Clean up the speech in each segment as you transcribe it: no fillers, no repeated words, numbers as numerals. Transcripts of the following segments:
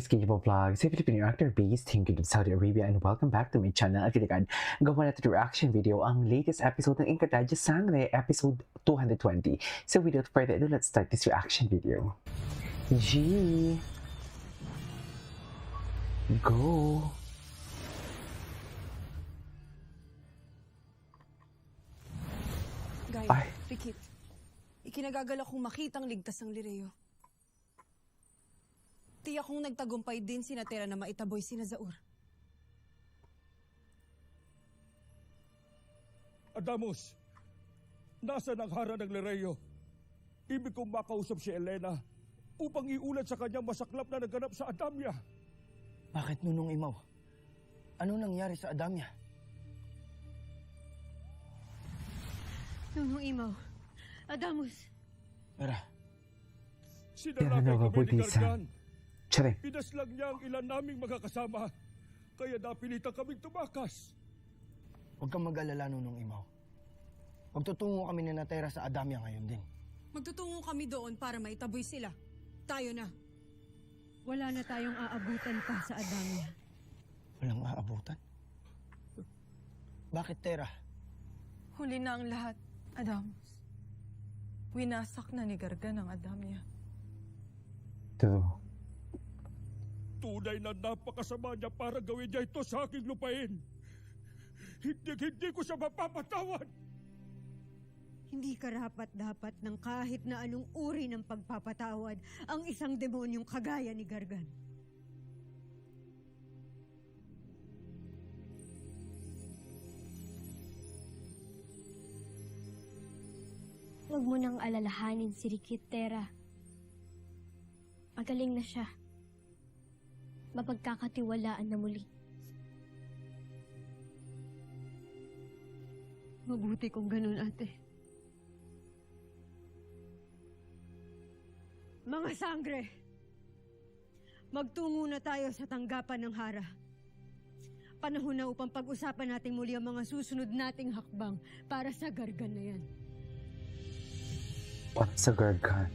Skatable Vlog, sa Filipino actor based in Saudi Arabia, and welcome back to my channel. At kailangan gawa natin reaction video ang latest episode ng Encantadia Sangre, episode 220. So without further ado, let's start this reaction video. G. Go. Guy, Ay. Rikit, ikinagagal akong makitang ligtas ang Lireo. Tiyak kong nagtagumpay din si Natera na maitaboy si Nazaur. Adamus, nasa ang hara ng Lireo? Ibig kong makausap si Elena upang iulat sa kanyang masaklap na naganap sa Adamya. Bakit, Nunong Imaw? Ano nangyari sa Adamya? Nunong Imaw, Adamus. Tara, Sinalakay kami ni Gargan. Tsare. Pinaslang niya ang ilan naming mga kasama. Kaya napilitan kaming tumakas. huwag kang mag-alala, Nunong Imaw. Magtutungo kami ni Natera sa Adamya ngayon din. Magtutungo kami doon para maitaboy sila. Tayo na. Wala na tayong aabutan pa sa Adamya. Walang aabutan? Bakit, Tera? Huli na ang lahat, Adamus. Winasak na ni Gargan ang Adamya. True. Tunay na napakasama niya para gawin niya ito sa aking lupain. Hindi ko siya mapapatawad. Hindi karapat-dapat ng kahit na anong uri ng pagpapatawad ang isang demonyong kagaya ni Gargan. Huwag mo nang alalahanin si Rikit, Tera. Magaling na siya. Mapagkakatiwalaan na muli. Mabuti kung ganun, ate. Mga sangre, magtungo na tayo sa tanggapan ng Hara. Panahon na upang pag-usapan natin muli ang mga susunod nating hakbang para sa Gargan na yan. What sa Gargan?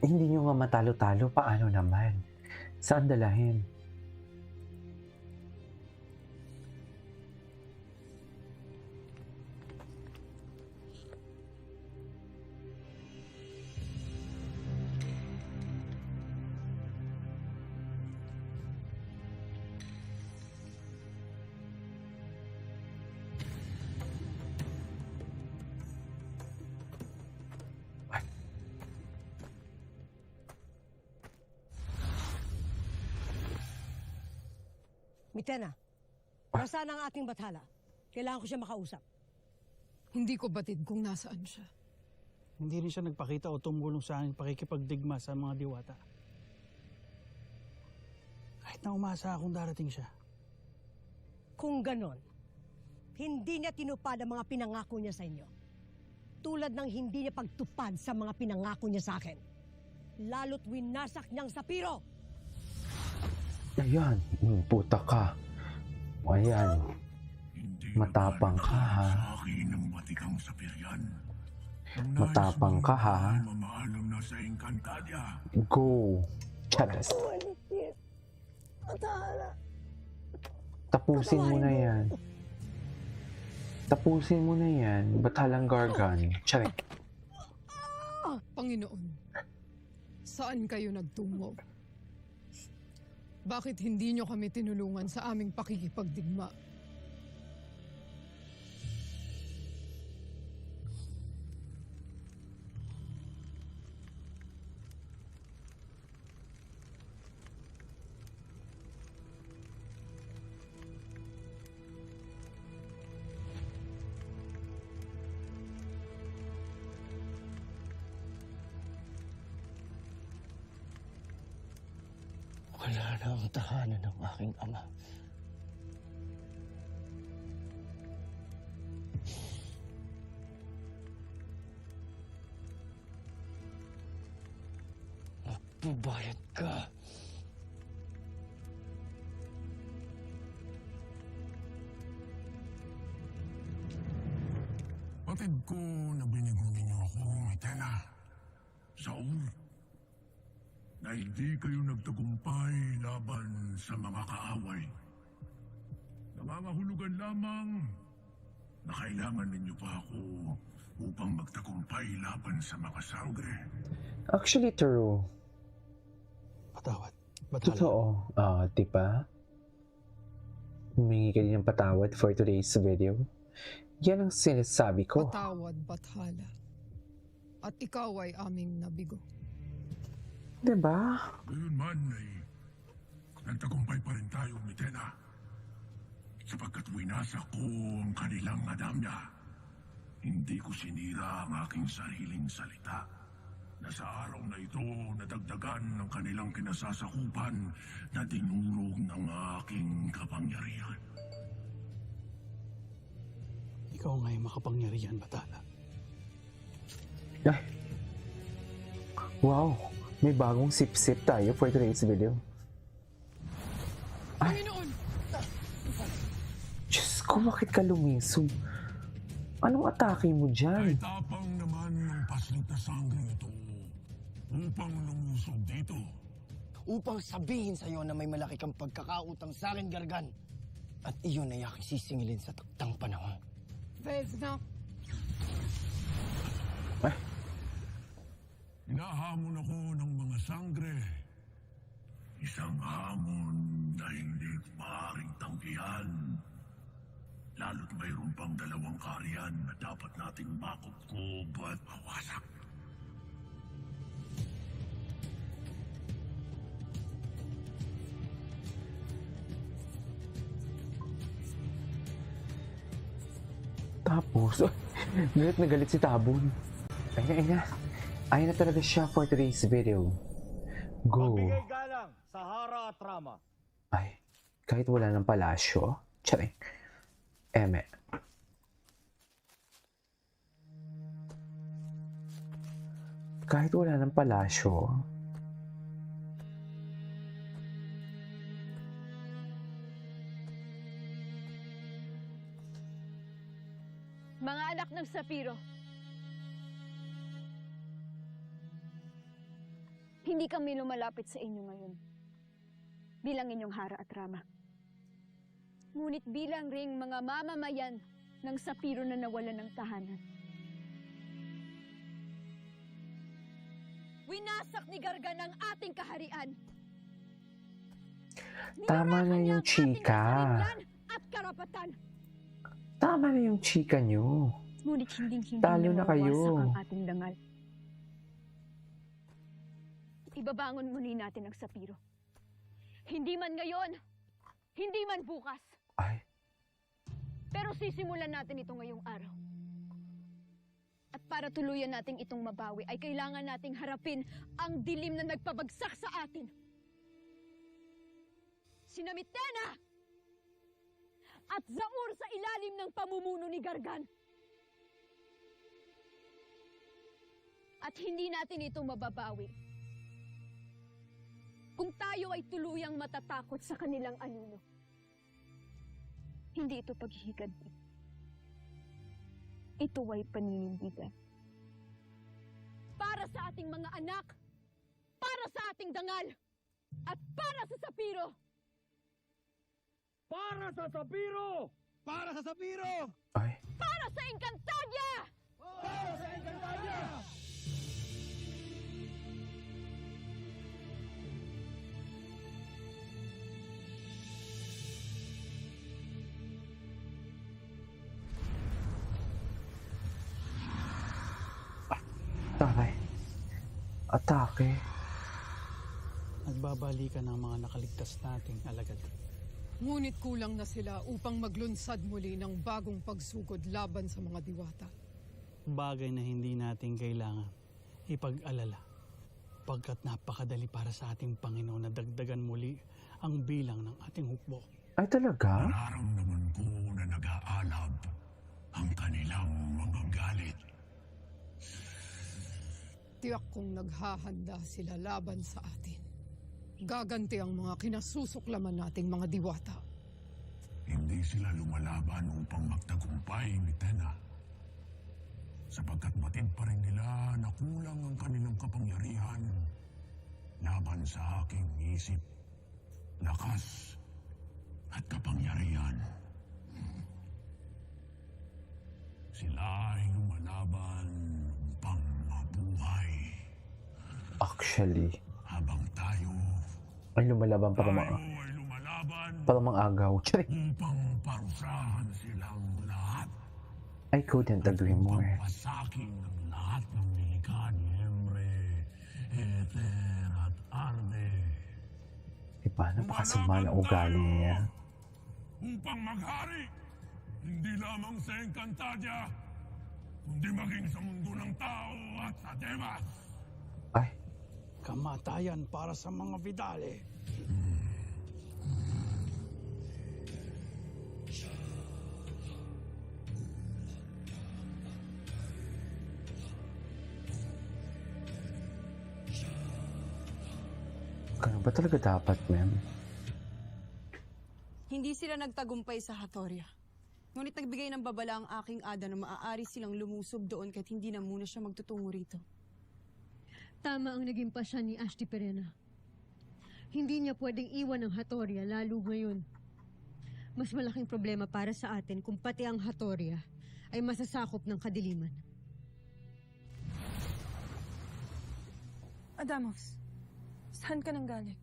Hindi nyo nga matalo-talo, paano naman? Saan dalahin? Mitena, nasaan ang ating bathala? Kailangan ko siya makausap. Hindi ko batid kung nasaan siya. Hindi rin siya nagpakita o tumulong sa aking pakikipagdigma sa mga diwata. Kahit na umasa akong darating siya. Kung ganon, hindi niya tinupad ang mga pinangako niya sa inyo. Tulad ng hindi niya pagtupad sa mga pinangako niya sa akin. Lalo't winasak niyang sapiro! Ayan, puta ka. Ayan. Matapang ka, ha? Sa akin ang matikang sapiryan. Matapang ka, ha? Mamaalam na sa Encantadia. Go. Charas. Tapusin mo na yan. Tapusin mo na yan. Batalang Gargan. Charas. Panginoon, saan kayo nagtungo? Bakit hindi nyo kami tinulungan sa aming pakikipagdigma? Wala na ang tahanan ng aking ama. Magbabayad ka. Batid ko na binigo ninyo ako, Mitena. Saul. na hindi kayo nagtagumpay laban sa mga kaaway. Nangangahulugan lamang na kailangan ninyo pa ako upang magtagumpay laban sa mga sangre. Actually, true. Patawad. Bathala. Totoo. Diba? Humingi ka din ng patawad for today's video. Yan ang sinasabi ko. Patawad, Bathala. At ikaw ay aming nabigo. Diba? Ngayon man ay nagtagumpay pa rin tayo, Mitena. Sapagkat winasak ko ang kanilang adamya. Hindi ko sinira ang aking sariling salita. Na sa araw na ito, nadagdagan ng kanilang kinasasakupan na dinurog ng aking kapangyarihan. Ikaw nga'y makapangyarihan, Bathala. Ay. Wow. May bagong sip-sip tayo for today's video. Ay. Diyos ko, bakit ka lumiso? Anong atake mo dyan? Ay tapang naman ng paslit na sangre ito upang lumusog dito. Upang sabihin sa'yo na may malaki kang pagkakautang sa akin, Gargan. At iyon ay aking sisingilin sa taktang panahon. Vesna, Hinahamon ako ng mga sangre. Isang hamon na hindi maaaring tanggihan. Lalo't mayroon pang dalawang kaharian na dapat nating makubkob at mawasak. Tapos, galit na galit si Tabon. Ayun na talaga siya for today's video. Go. Magbigay galang sa Hara at Rama. Ay, kahit wala ng palasyo. Charing. Eme. Kahit wala ng palasyo. Mga anak ng Sapiro, hindi kami lumalapit sa inyo ngayon bilang inyong Hara at Rama. Ngunit bilang ring mga mamamayan ng Sapiro na nawalan ng tahanan. Winasak ni Gargan ang ating kaharian. Tama na yung chika. At karapatan. Tama na yung chika nyo. Ngunit hindi Talo na kayo. mawawasak ang ating dangal. Ibabangon muli natin ang Sapiro. Hindi man ngayon, hindi man bukas. Ay. Pero sisimulan natin ito ngayong araw. At para tuluyan nating itong mabawi, ay kailangan nating harapin ang dilim na nagpabagsak sa atin. Sina Mitena! At Zaur sa ilalim ng pamumuno ni Gargan. At hindi natin ito mababawi kung tayo ay tuluyang matatakot sa kanilang anino. Hindi ito paghihiganti. Ito ay paninindigan. Para sa ating mga anak, para sa ating dangal, at para sa Sapiro. Para sa Sapiro! Para sa Sapiro! Ay. Para sa Encantadia! Para sa Encantadia! Takay. Atake. Nagbabalikan ng mga nakaligtas nating alagad. ngunit kulang na sila upang maglunsad muli ng bagong pagsugod laban sa mga diwata. Bagay na hindi natin kailangan ipag-alala. Pagkat napakadali para sa ating Panginoon na dagdagan muli ang bilang ng ating hukbo. Ay talaga? Nararamdaman ko na nag-aalab ang kanilang mga galit. Tiyak kong naghahanda sila laban sa atin. Gaganti ang mga kinasusuklaman nating mga diwata. Hindi sila lumalaban upang magtagumpay, Mitena. Sapagkat batid pa rin nila na kulang ang kanilang kapangyarihan laban sa aking isip, lakas, at kapangyarihan. Sila ay lumalaban upang mabuhay. Actually, Habang tayo ay lumalaban para ay lumalaban mga agaw. Tsari! upang parusahan silang lahat. I couldn't agree more. Pasakin ang lahat ng nilikha ni Emre, Ether at Arde. Diba? Napakasama na ugali niya. Upang maghari, hindi lamang sa Encantadia, kundi maging sa mundo ng tao at sa Devas. Ay, Kamatayan para sa mga Vidale. ganun ba talaga dapat, ma'am? Hindi sila nagtagumpay sa Hatoria. Ngunit nagbigay ng babala ang aking ada na maaari silang lumusob doon kahit hindi na muna siya magtutungo rito. Tama ang naging pasya ni Ashti Perena. Hindi niya pwedeng iwan ang Hatoria lalo ngayon. Mas malaking problema para sa atin kung pati ang Hatoria ay masasakop ng kadiliman. Adamos, saan ka nang galing?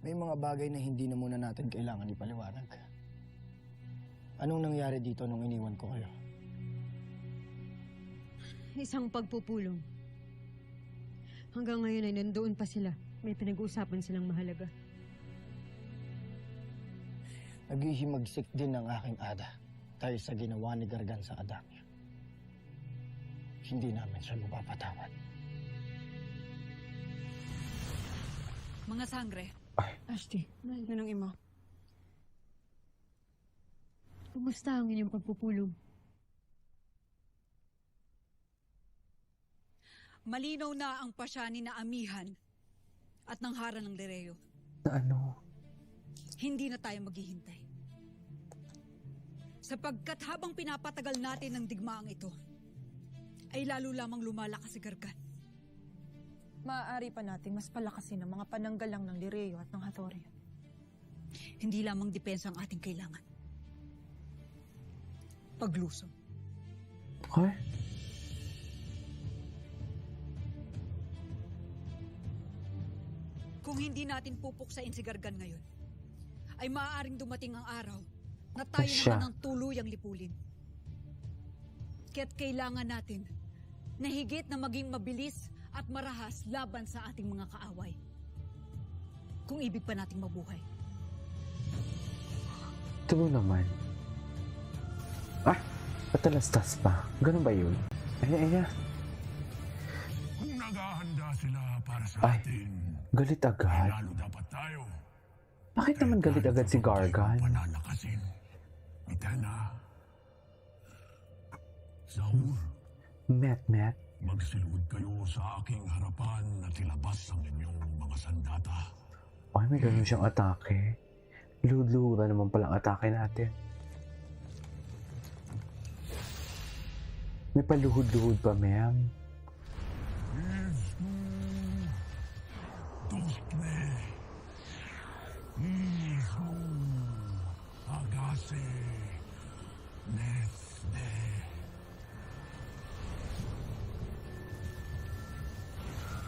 May mga bagay na hindi na muna natin kailangan ipaliwanag. Anong nangyari dito nung iniwan ko kayo? Isang pagpupulong. Hanggang ngayon ay nandoon pa sila. May pinag-uusapan silang mahalaga. Naghihimagsik din ang aking ada dahil sa ginawa ni Gargan sa Adamya. Hindi namin siya mapapatawad. Mga sangre. Ashti, Ninong Imo. kumusta ang inyong pagpupulong? Malinaw na ang pasya ni Naamihan at ng Hara ng Lereo. Na ano? Hindi na tayo maghihintay. Sapagkat habang pinapatagal natin ang digmaang ito, ay lalo lamang lumalakas si Gargan. Maaari pa natin mas palakasin ang mga pananggalang ng Lereo at ng Hatoria. Hindi lamang depensa ang ating kailangan. Paglusob. Ay? Kung hindi natin pupuksain si Gargan ngayon, ay maaaring dumating ang araw na tayo naman ang tuluyang lipulin. Kaya't kailangan natin na higit na maging mabilis at marahas laban sa ating mga kaaway. Kung ibig pa nating mabuhay. True naman. Ah! Patalastas pa. Ganun ba yun? Ay. Kung naghahanda sila para sa Ay. atin, Galit agad. lalo dapat tayo. Bakit naman galit agad si Gargan? Panalakasin. Mitena. Saur, Met. magsilud kayo sa aking harapan at ilabas ang inyong mga sandata. Ay, may ganun siyang atake. Luhud-luhudan naman palang atake natin. May paluhud-luhud pa, ma'am. Dostne. Isu. Agase. Nesde.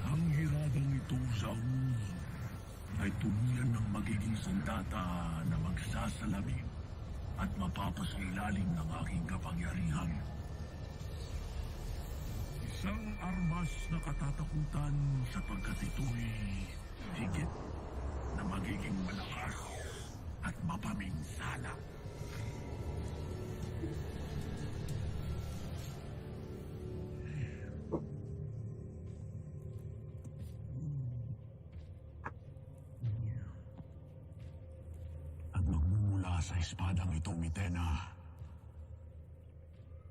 Ang hiradang ito, Saul, ay tuluyan ng magiging sandata na magsasalamin at mapapasailalim ng aking kapangyarihan. Isang armas na katatakutan sapagkat ito'y higit na magiging malakas at mapaminsala. At magmumula sa espadang ito, Mitena,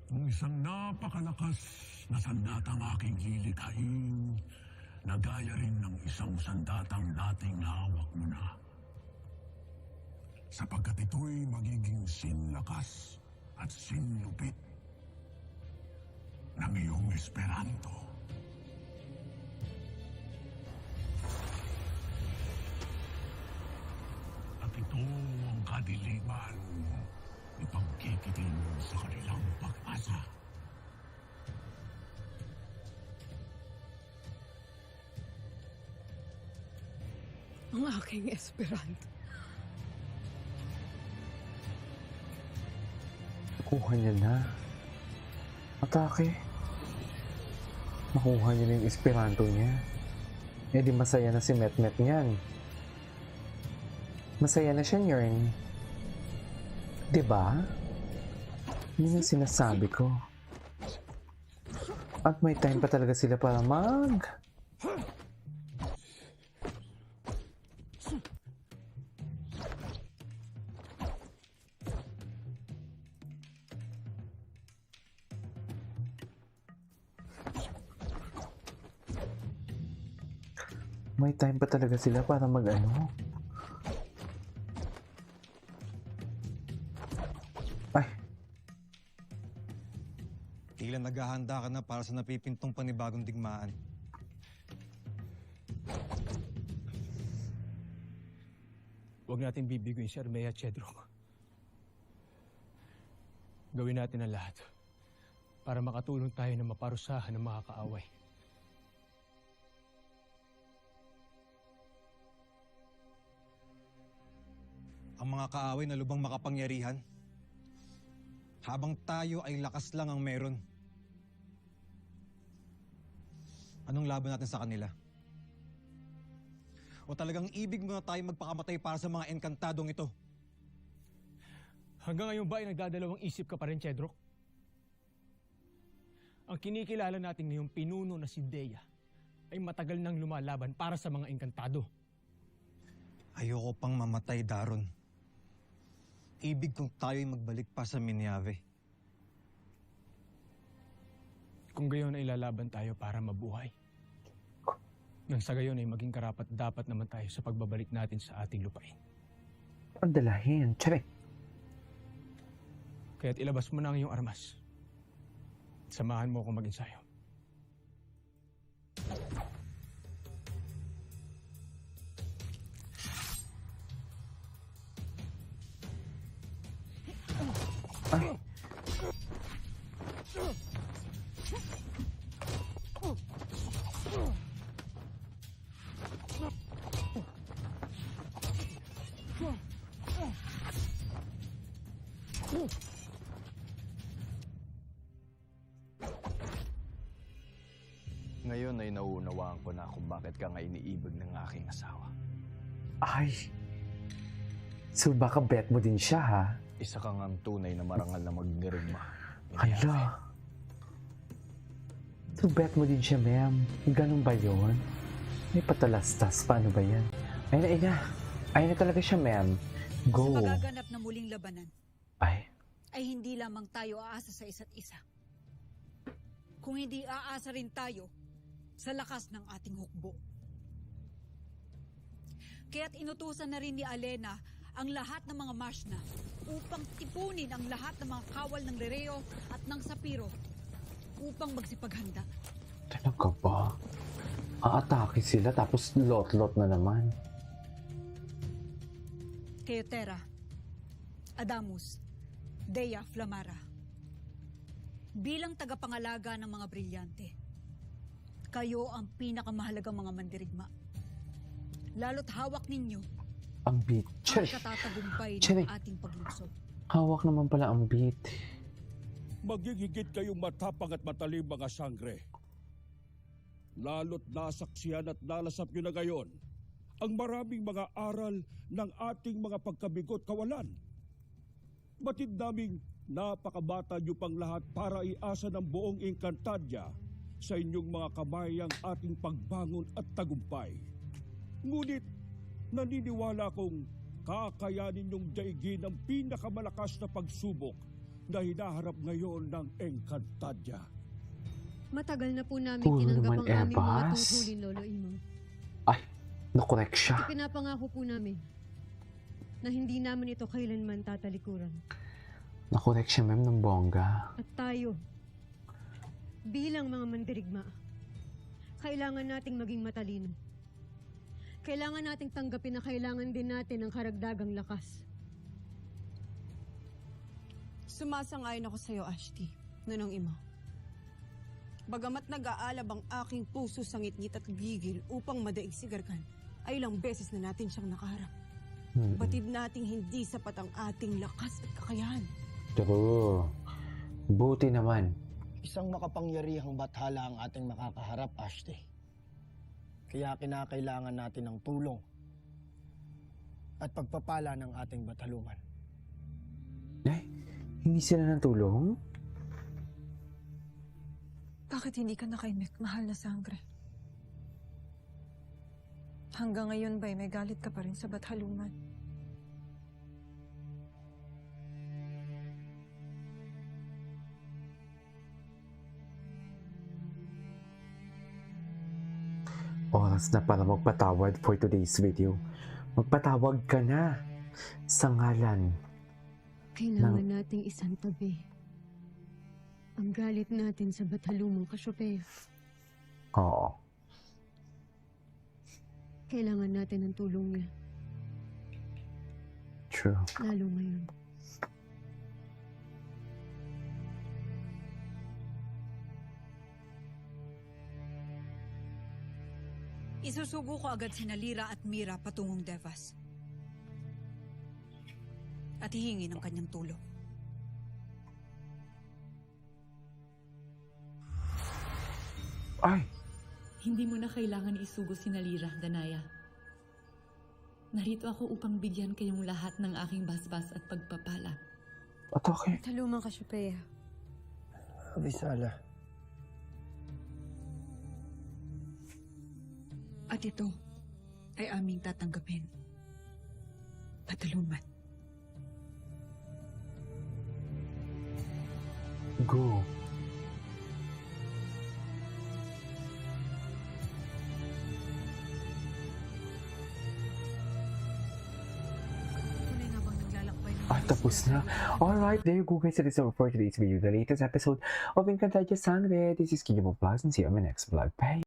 ang isang napakalakas na sandatang aking lilikhain na gaya rin ng isang sandatang dating hawak mo na. Sapagkat ito'y magiging sinlakas at sinlupit ng iyong Esperanto. ito ang kadiliman. Ipagkikitin sa kanilang pag-asa. Ang aking Esperanto. Kuha niya na. Atake. Makuha niya na yung Esperanto niya. Eh di masaya na si Metmet niyan. Masaya na siya Yorn. Diba? Yun ang sinasabi ko. At may time pa talaga sila para may time pa talaga sila para mag-ano. Ay. Tila naghahanda ka na para sa napipintong panibagong digmaan. Huwag natin bibiguin si Armea at Chedrok. Gawin natin ang lahat para makatulong tayo na maparusahan ng mga kaaway. Ang mga kaaway na lubang makapangyarihan, habang tayo ay lakas lang ang meron. Anong laban natin sa kanila? O talagang ibig mo na tayo magpakamatay para sa mga enkantadong ito? Hanggang ngayon ba ay nagdadalawang isip ka pa rin, Chedrok? Ang kinikilala natin ngayong pinuno na si Dea ay matagal nang lumalaban para sa mga engkantado. Ayoko pang mamatay, Daron. Ibig kong tayo'y magbalik pa sa Minyave. Kung gayon ay lalaban tayo para mabuhay. Nang sa gayon ay maging karapat dapat naman tayo sa pagbabalik natin sa ating lupain. Ang dalahin, tsare. Kaya't ilabas mo na ang iyong armas. Samahan mo akong mag-ensayo. Ay. Ngayon ay nauunawaan ko na kung bakit ka nga iniibig ng aking asawa. Ay. So baka bet mo din siya ha? Isa kang ang tunay na marangal na magdirigma. Hala. So bet mo din siya, ma'am. Ganun ba yun? May patalastas. Paano ba yan? Ayun na. Ayun na talaga siya, ma'am. Go. Sa magaganap na muling labanan, ay hindi lamang tayo aasa sa isa't isa. Kung hindi aasa rin tayo sa lakas ng ating hukbo. Kaya't inutusan na rin ni Alena ang lahat ng mga Mashna upang tipunin ang lahat ng mga kawal ng Lereo at ng Sapiro upang magsipaghanda. Talaga ba? Aatake sila tapos lot-lot na naman. Keotera, Adamus, Dea Flamara. Bilang tagapangalaga ng mga brilyante, kayo ang pinakamahalagang mga mandirigma. Lalo't hawak ninyo ang beat. ang katatagumpay ng ating paglungsod. Hawak naman pala ang beat. Magigigit kayong matapang at matalim mga sangre. Lalo't nasaksihan at nalasap nyo na ngayon ang maraming mga aral ng ating mga pagkabigot kawalan. Batid naming napakabata nyo pang lahat para iasa ng buong Encantadia sa inyong mga kamay ang ating pagbangon at tagumpay. Ngunit naniniwala kong kakayanin nyong daigin ang pinakamalakas na pagsubok na hinaharap ngayon ng Encantadia. Matagal na po namin Puro tinanggap naman ang aming mga Airbus. tungkulin, Lolo Imo. Ay, nakorek siya. Ipinapangako po namin na hindi naman ito kailanman tatalikuran. Nakorek siya, ma'am, ng bongga. At tayo, bilang mga mandirigma, kailangan nating maging matalino. Kailangan nating tanggapin na kailangan din natin ng karagdagang lakas. Sumasang-ayon ako sa'yo, Ashti, Nunong Imo. Bagamat nag-aalab ang aking puso sa ngit-ngit at gigil upang madaig si Gargan, ay ilang beses na natin siyang nakaharap. Batid nating hindi sapat ang ating lakas at kakayahan. True. Buti naman. Isang makapangyarihang bathala ang ating makakaharap, Ashti. Kaya kinakailangan natin ng tulong at pagpapala ng ating bataluman. Hindi sila ng tulong? Bakit hindi ka nakaimik, mahal na sangre? Hanggang ngayon ba'y may galit ka pa rin sa Bathalungan? Oras na para magpatawad for today's video. Magpatawag ka na sa ngalan. Kailangan nating isantabi ang galit natin sa Bathalumang Cassiopeia. Oo. Kailangan natin ng tulong niya. True. Lalo ngayon. Isusugo ko agad sina Lyra at Mira patungong Devas. At hihingi ng kanyang tulong. Ay! Hindi mo na kailangan isugo si Lyra, Danaya. Narito ako upang bigyan kayong lahat ng aking basbas at pagpapala. Atake. Bathalumang Cassiopeia. Avisala. At ito ay aming tatanggapin. Bataluman. Go. Tapos na. Alright, there you go guys. That is all for today's video. The latest episode of Encantadia Sangre. This is Kingdom of Vlogs and see you on my next vlog. Bye!